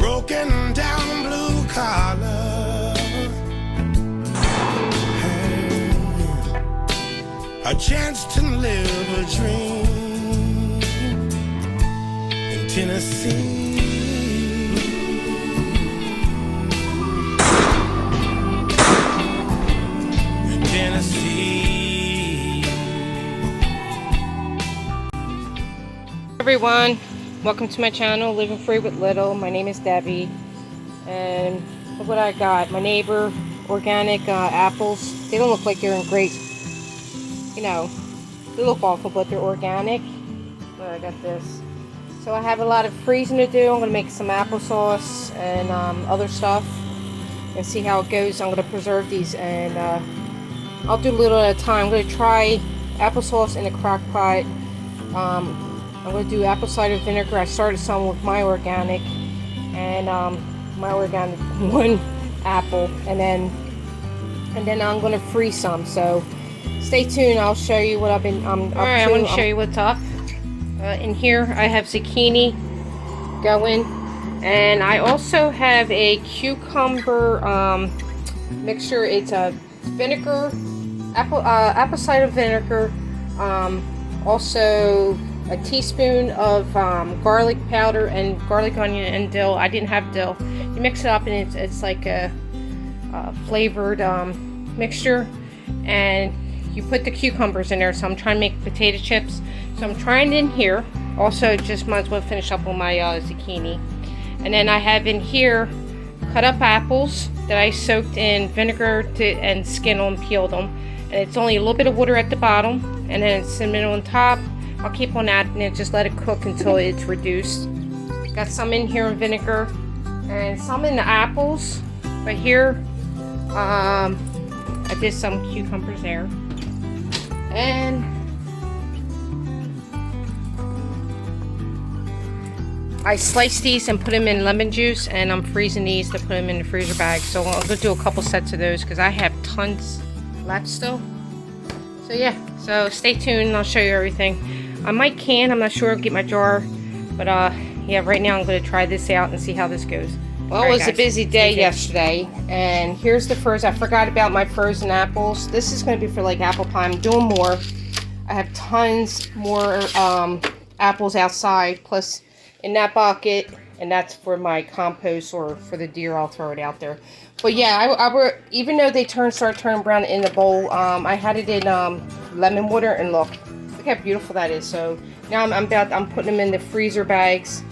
broken down blue collar, a chance to live a dream in Tennessee. In Tennessee. Everyone, welcome to my channel, Living Free with Little. My name is Debbie, and look what I got. My neighbor, organic apples. They don't look like they're in great, you know, they look awful, but they're organic. But I got this. So I have a lot of freezing to do. I'm going to make some applesauce and other stuff and see how it goes. I'm going to preserve these, and I'll do a little at a time. I'm going to try applesauce in a crock pot. I'm going to do apple cider vinegar. I started some with my organic, and my organic one apple, and then I'm going to freeze some. So stay tuned. I'll show you what I've been up to. Alright, I'm going to show you what's up. In here I have zucchini going, and I also have a cucumber mixture. It's a vinegar, apple cider vinegar, also a teaspoon of garlic powder and garlic, onion, and dill. I didn't have dill. You mix it up, and it's like a flavored mixture, and you put the cucumbers in there. So I'm trying to make potato chips, so I'm trying it in here. Also, just might as well finish up on my zucchini. And then I have in here cut up apples that I soaked in vinegar and skinned them, peeled them, and it's only a little bit of water at the bottom, and then cinnamon on top. I'll keep on adding it, just let it cook until it's reduced. Got some in here in vinegar and some in the apples. But here, I did some cucumbers there. And I sliced these and put them in lemon juice, and I'm freezing these to put them in the freezer bag. So I'm going to do a couple sets of those because I have tons left still. So yeah, so stay tuned and I'll show you everything. I might can, I'm not sure, I'll get my jar, but yeah, right now I'm going to try this out and see how this goes. Well, it was a busy day yesterday, and here's the frozen. I forgot about my frozen apples. This is going to be for like apple pie. I'm doing more. I have tons more apples outside, plus in that bucket, and that's for my compost or for the deer. I'll throw it out there. But yeah, even though they start turning brown in the bowl, I had it in lemon water, and look how beautiful that is. So now I'm putting them in the freezer bags.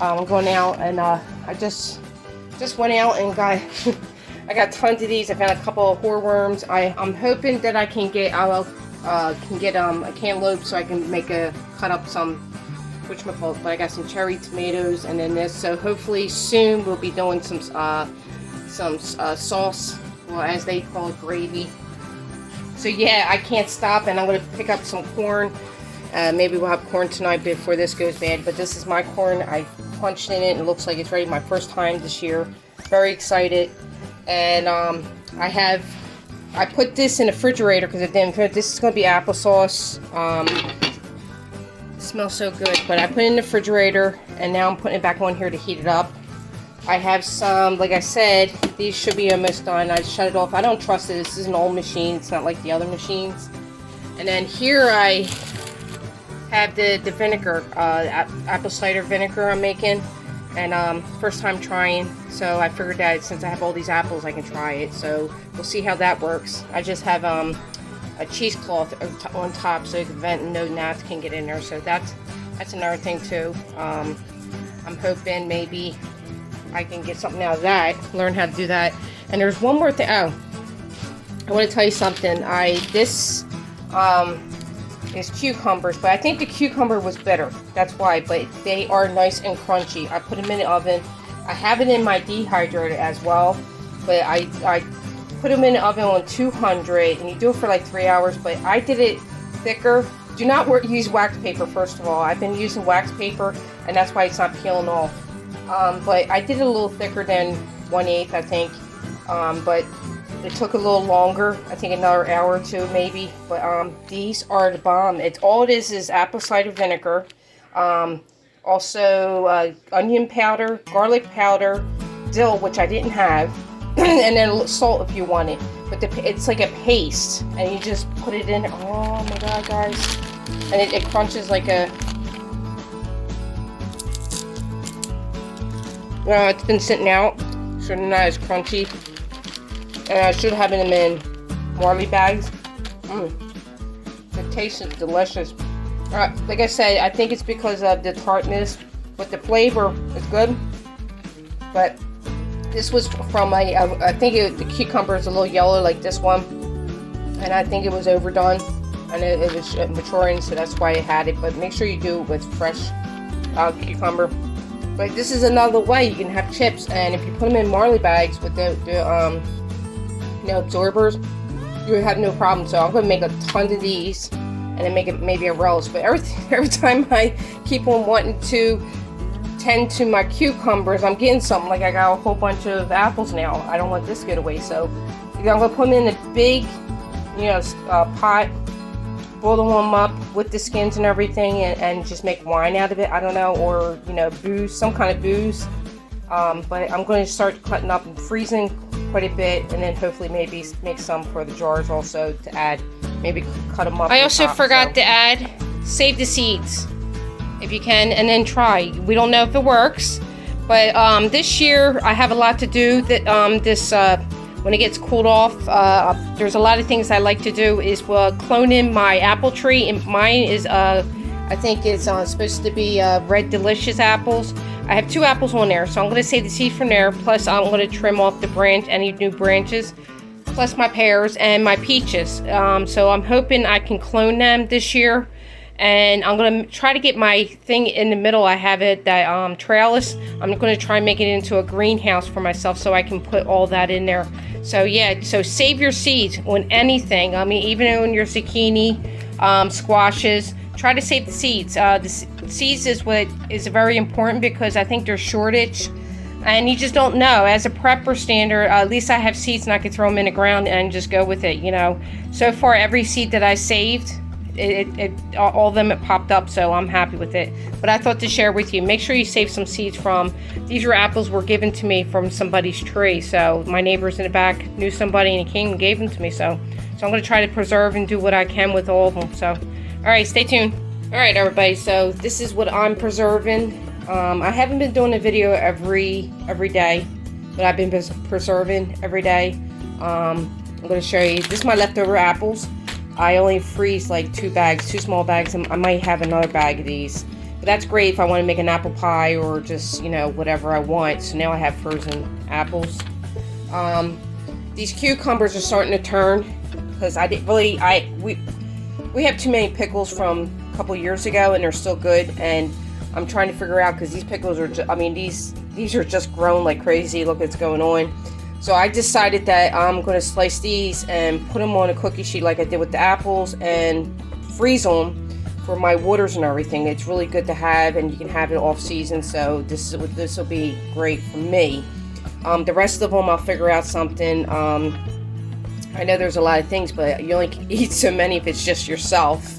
I'm going out, and I just went out and got I got tons of these. I found a couple of horworms. I'm hoping that I can get a cantaloupe, so I can cut up some whatchamacallit. But I got some cherry tomatoes, and then this. So hopefully soon we'll be doing some sauce, well, as they call it, gravy. So yeah, I can't stop, and I'm going to pick up some corn. Maybe we'll have corn tonight before this goes bad. But this is my corn. I punched in it, and it looks like it's ready. My first time this year. Very excited. And I put this in the refrigerator because this is going to be applesauce. It smells so good. But I put it in the refrigerator, and now I'm putting it back on here to heat it up. I have some, like I said, these should be almost done. I shut it off. I don't trust it. This is an old machine. It's not like the other machines. And then here I have the vinegar, apple cider vinegar I'm making. And first time trying. So I figured that since I have all these apples, I can try it. So we'll see how that works. I just have a cheesecloth on top so it can vent and no gnats can get in there. So that's another thing too. I'm hoping maybe I can get something out of that, learn how to do that. And there's one more thing. Oh, I want to tell you something. This is cucumbers, but I think the cucumber was bitter. That's why, but they are nice and crunchy. I put them in the oven. I have it in my dehydrator as well, but I put them in the oven on 200, and you do it for like 3 hours, but I did it thicker. Do not use wax paper, first of all. I've been using wax paper, and that's why it's not peeling off. But I did it a little thicker than 1/8, I think. But it took a little longer. I think another hour or two, maybe. But these are the bomb. All it is apple cider vinegar, Also onion powder, garlic powder, dill, which I didn't have, and then salt if you want it. But it's like a paste, and you just put it in. Oh my god, guys! And it crunches like a. It's been sitting out, so they're not as crunchy. And I should have them in Marley bags. It tastes delicious. Like I said, I think it's because of the tartness, but the flavor is good. But this was from I think the cucumber is a little yellow like this one, and I think it was overdone, and it was maturing, so that's why I had it. But make sure you do it with fresh cucumber. But this is another way you can have chips, and if you put them in Marley bags with the absorbers, you have no problem. So I'm gonna make a ton of these. And then make it maybe a relish. But every time I keep on wanting to tend to my cucumbers, I'm getting something. Like I got a whole bunch of apples now. I don't want this to get away. So I'm gonna put them in a big, pot, boil them up with the skins and everything, and just make wine out of it. I don't know, or booze, some kind of booze. But I'm going to start cutting up and freezing quite a bit, and then hopefully maybe make some for the jars also to add. Maybe cut them up. I also forgot to add, save the seeds if you can, and then try. We don't know if it works, but this year I have a lot to do. That when it gets cooled off, there's a lot of things I like to do. Is clone in my apple tree, and mine is I think it's supposed to be red delicious apples. I have 2 apples on there, so I'm going to save the seed from there. Plus, I'm going to trim off the branch, any new branches. Plus my pears and my peaches. So I'm hoping I can clone them this year. And I'm going to try to get my thing in the middle. I have it, that trellis. I'm going to try and make it into a greenhouse for myself so I can put all that in there. So yeah, so save your seeds on anything. I mean, even on your zucchini, squashes. Try to save the seeds. The seeds is what is very important because I think there's shortage. And you just don't know. As a prepper standard, at least I have seeds and I can throw them in the ground and just go with it, So far, every seed that I saved, all of them, it popped up, so I'm happy with it. But I thought to share with you. Make sure you save some seeds from. These apples were given to me from somebody's tree. So my neighbors in the back knew somebody and he came and gave them to me. So I'm going to try to preserve and do what I can with all of them. So, all right, stay tuned. All right, everybody. So this is what I'm preserving. I haven't been doing a video every day, but I've been preserving every day. I'm going to show you. This is my leftover apples. I only freeze like 2 bags, 2 small bags, and I might have another bag of these. But that's great if I want to make an apple pie or just, whatever I want. So now I have frozen apples. These cucumbers are starting to turn because I didn't really, we have too many pickles from a couple years ago and they're still good. And I'm trying to figure out because these pickles are, these are just grown like crazy. Look what's going on. So I decided that I'm going to slice these and put them on a cookie sheet like I did with the apples and freeze them for my waters and everything. It's really good to have, and you can have it off season. So this will be great for me. The rest of them I'll figure out something. I know there's a lot of things, but you only can eat so many if it's just yourself.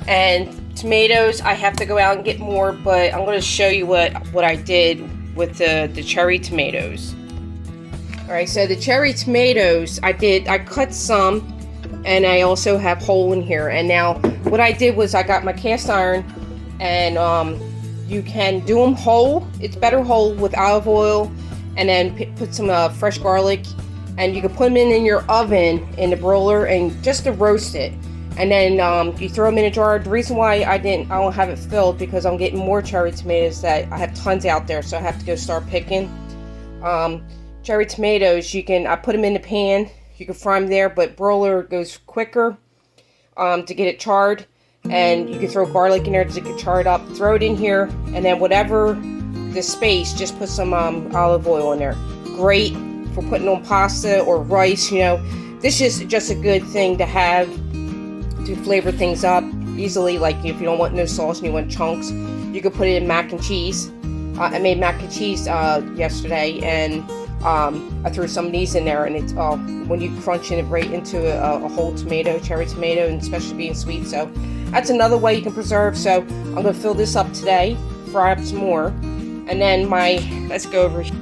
And tomatoes, I have to go out and get more, but I'm going to show you what I did with the cherry tomatoes. Alright, so the cherry tomatoes, I cut some, and I also have whole in here. And now, what I did was I got my cast iron, and you can do them whole. It's better whole with olive oil, and then put some fresh garlic, and you can put them in your oven, in the broiler, and just to roast it. And then you throw them in a jar. The reason why I don't have it filled, because I'm getting more cherry tomatoes that I have tons out there, so I have to go start picking. Cherry tomatoes, I put them in the pan. You can fry them there, but broiler goes quicker to get it charred. And you can throw garlic in there to get charred up. Throw it in here, and then whatever the space, just put some olive oil in there. Great for putting on pasta or rice. This is just a good thing to have to flavor things up easily. Like if you don't want no sauce and you want chunks, you could put it in mac and cheese. I made mac and cheese yesterday, and I threw some of these in there, and it's when you crunch it right into a whole tomato, cherry tomato, and especially being sweet. So that's another way you can preserve. So I'm going to fill this up today fry up some more. And then let's go over here.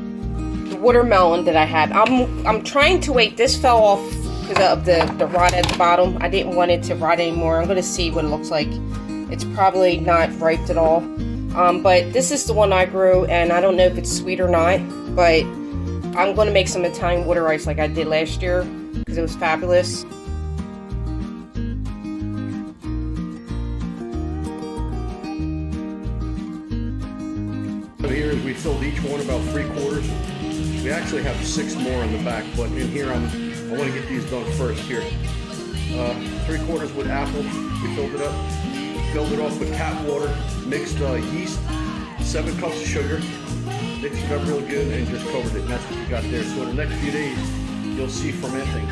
The watermelon that I have. I'm trying to wait. This fell off because of the rot at the bottom. I didn't want it to rot anymore. I'm going to see what it looks like. It's probably not ripe at all. But this is the one I grew, and I don't know if it's sweet or not, but I'm going to make some Italian water ice like I did last year because it was fabulous. Here is we filled each one about 3/4. We actually have 6 more in the back, but in here I want to get these done first here. 3/4 with apple. We filled it up. Filled it off with tap water, mixed yeast, 7 cups of sugar, mixed it up real good, and just covered it. And that's what you got there. So in the next few days, you'll see fermenting.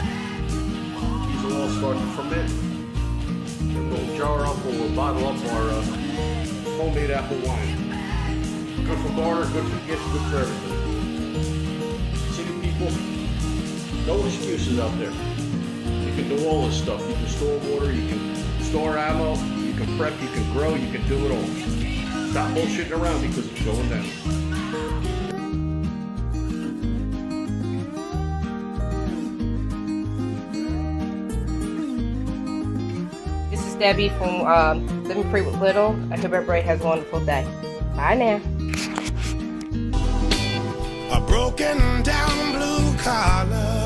These will all start to ferment. And we'll jar up or we'll bottle up our homemade apple wine. Good for barter, good for gifts, good for everything. City people, no excuses out there. You can do all this stuff. You can store water, you can store ammo, you can prep, you can grow, you can do it all. Stop bullshitting around because it's going down. This is Debbie from Living Free with Little. I hope everybody has a wonderful day. Bye now. A broken down blue collar